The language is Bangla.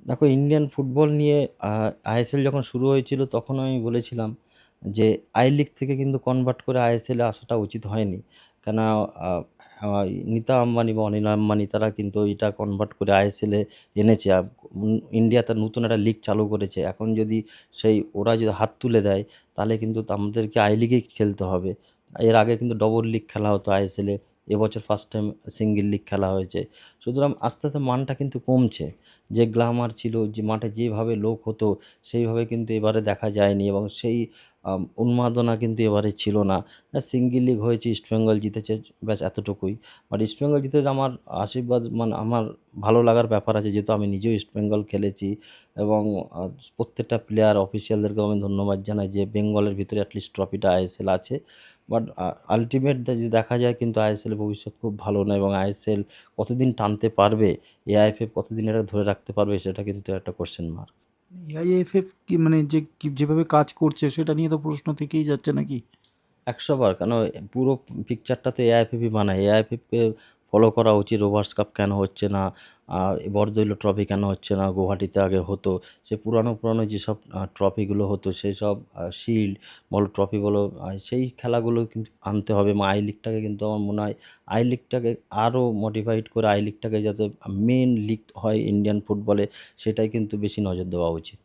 দেখো, ইন্ডিয়ান ফুটবল নিয়ে আইএসএল যখন শুরু হয়েছিল তখন আমি বলেছিলাম যে আই লিগ থেকে কিন্তু কনভার্ট করে আইএসএলে আসাটা উচিত হয়নি। কেন? আহ, আহ, নীতা আম্বানি বা অনিল আম্বানি তারা কিন্তু এটা কনভার্ট করে আইএসএলে এনেছে। ইন্ডিয়াতে নতুন একটা লিগ চালু করেছে। এখন যদি ওরা যদি হাত তুলে দেয়, তাহলে কিন্তু আমাদেরকে আই লিগেই খেলতে হবে। এর আগে কিন্তু ডবল লিগ খেলা হতো আইএসএলে। এবছর ফার্স্ট টাইম সিঙ্গেল লিগ খেলা হয়েছে। সুতরাং আস্তে আস্তে মানটা কিন্তু কমছে। যে গ্ল্যামার ছিল, যে মাঠে যেভাবে লোক হতো, সেইভাবে কিন্তু এবারে দেখা যায়নি, এবং সেই উন্মাদনা কিন্তু এবারে ছিল না। সিঙ্গেল লিগ হয়েছে, ইস্টবেঙ্গল জিতেছে, ব্যাস এতটুকুই। বাট ইস্টবেঙ্গল জিতে আমার আশীর্বাদ, মানে আমার ভালো লাগার ব্যাপার আছে, যেহেতু আমি নিজেও ইস্টবেঙ্গল খেলেছি। এবং প্রত্যেকটা প্লেয়ার অফিসিয়ালদেরকেও আমি ধন্যবাদ জানাই যে বেঙ্গলের ভিতরে অ্যাটলিস্ট ট্রফিটা আইএসএল আছে। বাট আলটিমেট যদি দেখা যায়, কিন্তু আইএসএল ভবিষ্যৎ খুব ভালো না, এবং আইএসএল কতদিন টানতে পারবে, এআইএফএফ কতদিন এটা ধরে রাখতে পারবে, সেটা কিন্তু একটা কোশ্চেন মার্ক। এআইএফএফ কি মানে যেভাবে কাজ করছে সেটা নিয়ে তো প্রশ্ন থেকেই যাচ্ছে নাকি? 100 বার কেন, পুরো পিকচারটা তো এআইএফএফই বানায়। এআইএফএফকে ফলো করা উচিত। রোভার্স কাপ কেন হচ্ছে না? বড়দৈল ট্রফি কেন হচ্ছে না? গুয়াহাটিতে আগে হতো। সে পুরানো পুরানো যেসব ট্রফিগুলো হতো, সেই সব শিল্ড বলো, ট্রফি বলো, সেই খেলাগুলো কিন্তু আনতে হবে। আই লিগটাকে কিন্তু আমার মনে হয় আই লিগটাকে আরও মডিফাইড করে আই লিগটাকে যাতে মেন লিগ হয় ইন্ডিয়ান ফুটবলে, সেটাই কিন্তু বেশি নজর দেওয়া উচিত।